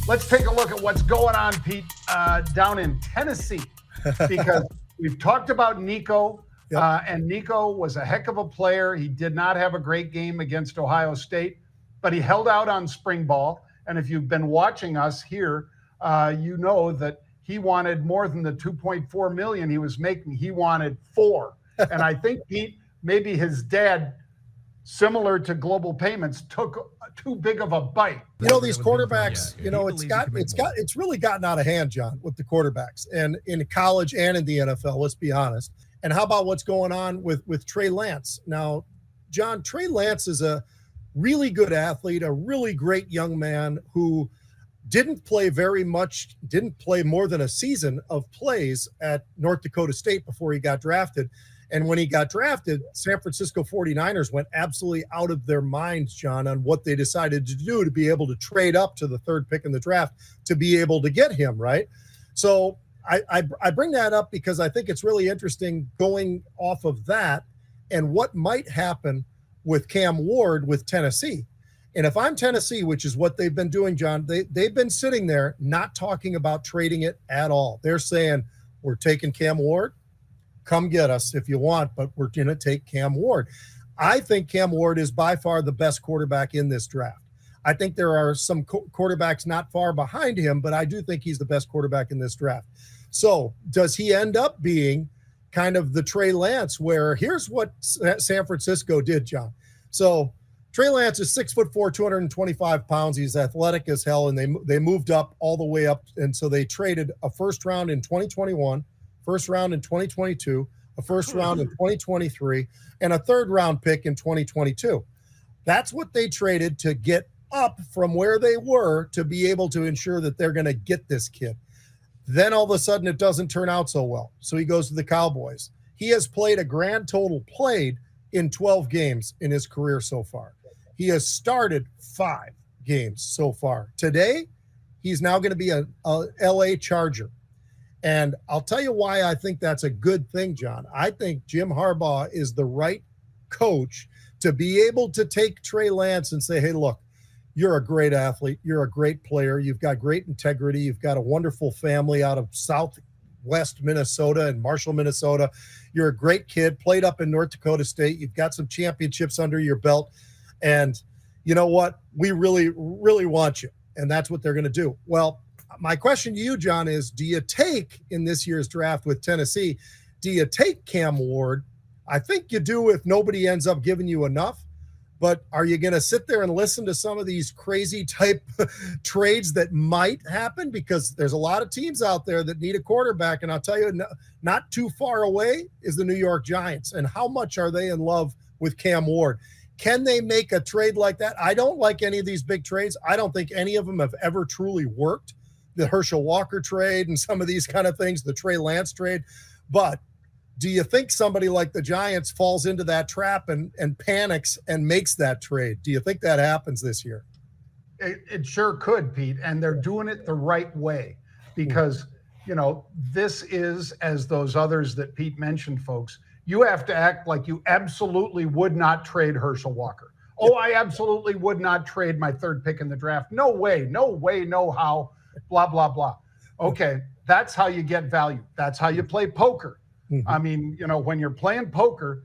Let's take a look at what's going on, Pete, down in Tennessee, because down in Tennessee, because we've talked about Nico, and Nico was a heck of a player. He did not have a great game against Ohio State, but he held out on spring ball. And if you've been watching us here, you know that he wanted more than the $2.4 million he was making. He wanted $4. And I think, Pete, maybe his dad, similar to Global Payments, took too big of a bite. You know, these quarterbacks, it's really gotten out of hand, John, with the quarterbacks, and in college and in the NFL, let's be honest. And how about what's going on with Trey Lance? Now, John, Trey Lance is a really good athlete, a really great young man who didn't play very much, didn't play more than a season of plays at North Dakota State before he got drafted. And when he got drafted, San Francisco 49ers went absolutely out of their minds, John, on what they decided to do to be able to trade up to the third pick in the draft to be able to get him, right? So I bring that up because I think it's really interesting going off of that and what might happen with Cam Ward with Tennessee. And if I'm Tennessee, which is what they've been doing, John, they've been sitting there not talking about trading it at all. They're saying, we're taking Cam Ward. Come get us if you want, but we're going to take Cam Ward. I think Cam Ward is by far the best quarterback in this draft. I think there are some quarterbacks not far behind him, but I do think he's the best quarterback in this draft. So does he end up being kind of the Trey Lance, where here's what San Francisco did, John. So Trey Lance is 6'4", 225 pounds. He's athletic as hell, and they moved up all the way up. And so they traded a first round in 2021, first round in 2022, a first round in 2023, and a third round pick in 2022. That's what they traded to get up from where they were to be able to ensure that they're going to get this kid. Then all of a sudden it doesn't turn out so well. So he goes to the Cowboys. He has played a grand total played in 12 games in his career so far. He has started 5 games so far. Today, he's now going to be a LA Charger. And I'll tell you why I think that's a good thing, John. I think Jim Harbaugh is the right coach to be able to take Trey Lance and say, hey, look, you're a great athlete. You're a great player. You've got great integrity. You've got a wonderful family out of Southwest Minnesota and Marshall, Minnesota. You're a great kid, played up in North Dakota State. You've got some championships under your belt. And you know what? We really, really want you. And that's what they're going to do. Well, my question to you, John, is do you take in this year's draft with Tennessee, do you take Cam Ward? I think you do if nobody ends up giving you enough. But are you going to sit there and listen to some of these crazy type trades that might happen? Because there's a lot of teams out there that need a quarterback. And I'll tell you, not too far away is the New York Giants. And how much are they in love with Cam Ward? Can they make a trade like that? I don't like any of these big trades. I don't think any of them have ever truly worked. The Herschel Walker trade and some of these kind of things, the Trey Lance trade. But do you think somebody like the Giants falls into that trap and panics and makes that trade? Do you think that happens this year? It sure could, Pete. And they're doing it the right way because, you know, this is, as those others that Pete mentioned, folks, you have to act like you absolutely would not trade Herschel Walker. Oh, I absolutely would not trade my third pick in the draft. No way, no how, blah, blah, blah. Okay, that's how you get value. That's how you play poker. Mm-hmm. I mean, you know, when you're playing poker,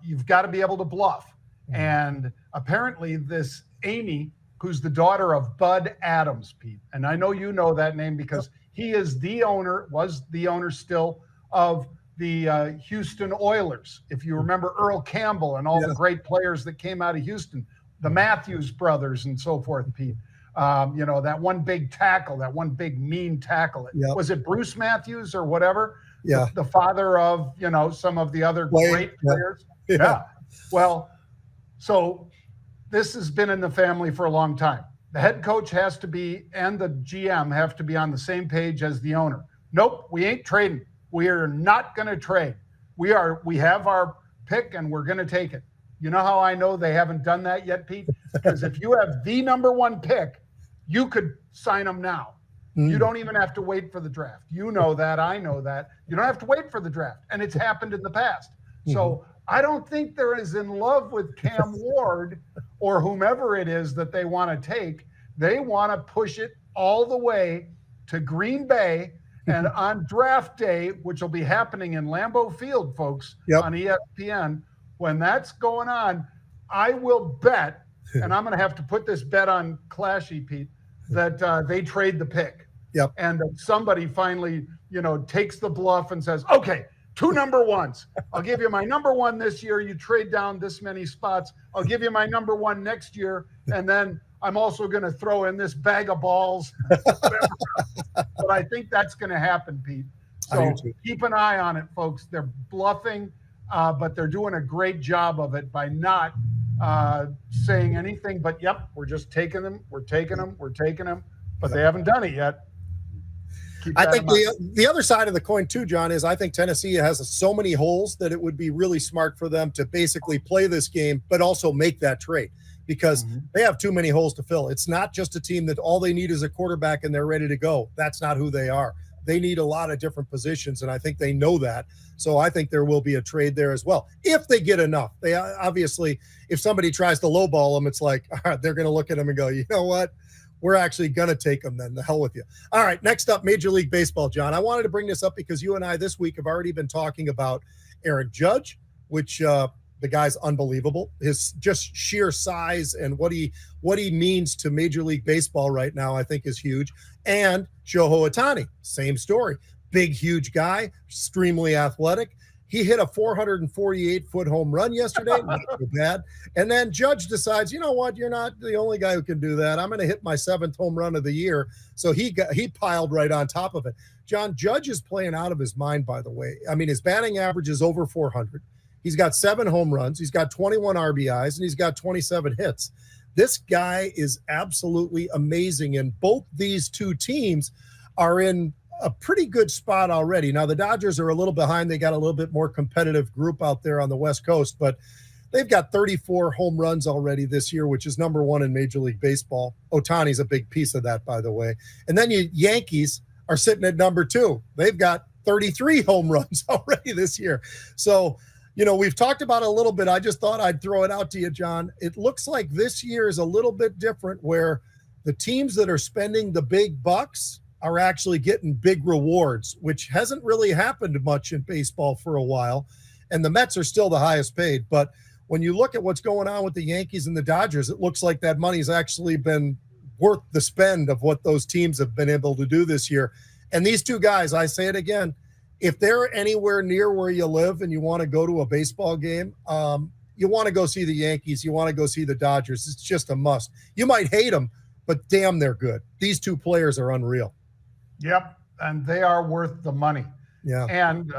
you've got to be able to bluff. Mm-hmm. And apparently this Amy, who's the daughter of Bud Adams, Pete, and I know you know that name because he is the owner, was the owner still, of the Houston Oilers. If you remember Earl Campbell and all the great players that came out of Houston, the Matthews brothers and so forth, Pete. You know, that one big tackle, that one big mean tackle. Yep. Was it Bruce Matthews or whatever? Yeah. The father of, you know, some of the other great players. Yeah. Well, so this has been in the family for a long time. The head coach has to be, and the GM have to be on the same page as the owner. Nope, we ain't trading. We are not going to trade. We have our pick and we're going to take it. You know how I know they haven't done that yet, Pete? Because if you have the number 1 pick, you could sign them now. You don't even have to wait for the draft. You know that. I know that. You don't have to wait for the draft. And it's happened in the past. So I don't think they're as in love with Cam Ward or whomever it is that they want to take They want to push it all the way to Green Bay. And on draft day, which will be happening in Lambeau Field, folks, on ESPN, when that's going on, I will bet, and I'm going to have to put this bet on Clashy, Pete, that they trade the pick. And that somebody finally, takes the bluff and says, okay, 2 number ones. I'll give you my number 1 this year. You trade down this many spots. I'll give you my number 1 next year. And then I'm also going to throw in this bag of balls. But I think that's going to happen, Pete. So keep an eye on it, folks. They're bluffing, but they're doing a great job of it by not saying anything but, yep, we're just taking them. We're taking them. We're taking them. But they haven't done it yet. I think the other side of the coin too, John, is I think Tennessee has so many holes that it would be really smart for them to basically play this game, but also make that trade because they have too many holes to fill. It's not just a team that all they need is a quarterback and they're ready to go. That's not who they are. They need a lot of different positions, and I think they know that. So I think there will be a trade there as well if they get enough. They obviously, if somebody tries to lowball them, it's like they're going to look at them and go, you know what? We're actually going to take them then. The hell with you. All right, next up, Major League Baseball, John. I wanted to bring this up because you and I this week have already been talking about Aaron Judge, which the guy's unbelievable. His just sheer size and what he means to Major League Baseball right now, I think is huge. And Shohei Ohtani, same story. Big, huge guy, extremely athletic. He hit a 448-foot home run yesterday. Not too bad. And then Judge decides, you know what? You're not the only guy who can do that. I'm going to hit my 7th home run of the year. So he piled right on top of it. John, Judge is playing out of his mind, by the way. I mean, his batting average is over 400. He's got 7 home runs. He's got 21 RBIs, and he's got 27 hits. This guy is absolutely amazing. And both these two teams are in a pretty good spot already. Now, the Dodgers are a little behind. They got a little bit more competitive group out there on the West Coast, but they've got 34 home runs already this year, which is number 1 in Major League Baseball. Ohtani's a big piece of that, by the way. And then Yankees are sitting at number 2. They've got 33 home runs already this year. So, we've talked about it a little bit. I just thought I'd throw it out to you, John. It looks like this year is a little bit different where the teams that are spending the big bucks are actually getting big rewards, which hasn't really happened much in baseball for a while. And the Mets are still the highest paid. But when you look at what's going on with the Yankees and the Dodgers, it looks like that money's actually been worth the spend of what those teams have been able to do this year. And these two guys, I say it again, if they're anywhere near where you live and you want to go to a baseball game, you want to go see the Yankees, you want to go see the Dodgers. It's just a must. You might hate them, but damn, they're good. These two players are unreal. Yep, and they are worth the money. Yeah. And,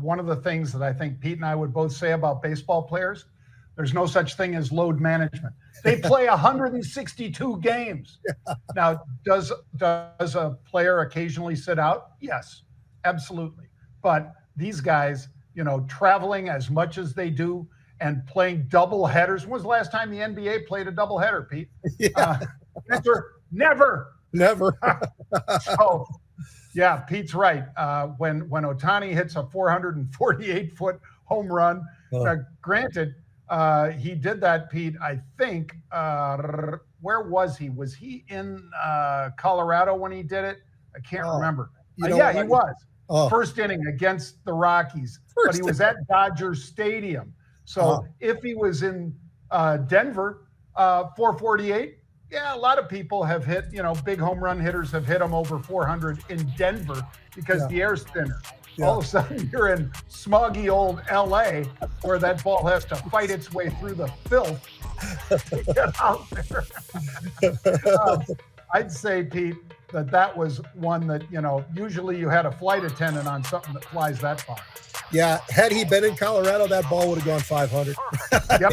one of the things that I think Pete and I would both say about baseball players, there's no such thing as load management. They play 162 games. Yeah. Now, does a player occasionally sit out? Yes, absolutely. But these guys, traveling as much as they do and playing double headers. When was the last time the NBA played a double header, Pete? Yeah. Never. So, yeah, Pete's right. When Ohtani hits a 448-foot home run, granted, he did that, Pete, I think, where was he? Was he in Colorado when he did it? I can't remember. He was. First inning against the Rockies, but he was at Dodger Stadium. So if he was in Denver, 448, yeah, a lot of people have hit, big home run hitters have hit them over 400 in Denver because the air's thinner. Yeah. All of a sudden, you're in smoggy old LA where that ball has to fight its way through the filth to get out there. I'd say, Pete, that was one that, usually you had a flight attendant on something that flies that far. Yeah, had he been in Colorado, that ball would have gone 500. Yep.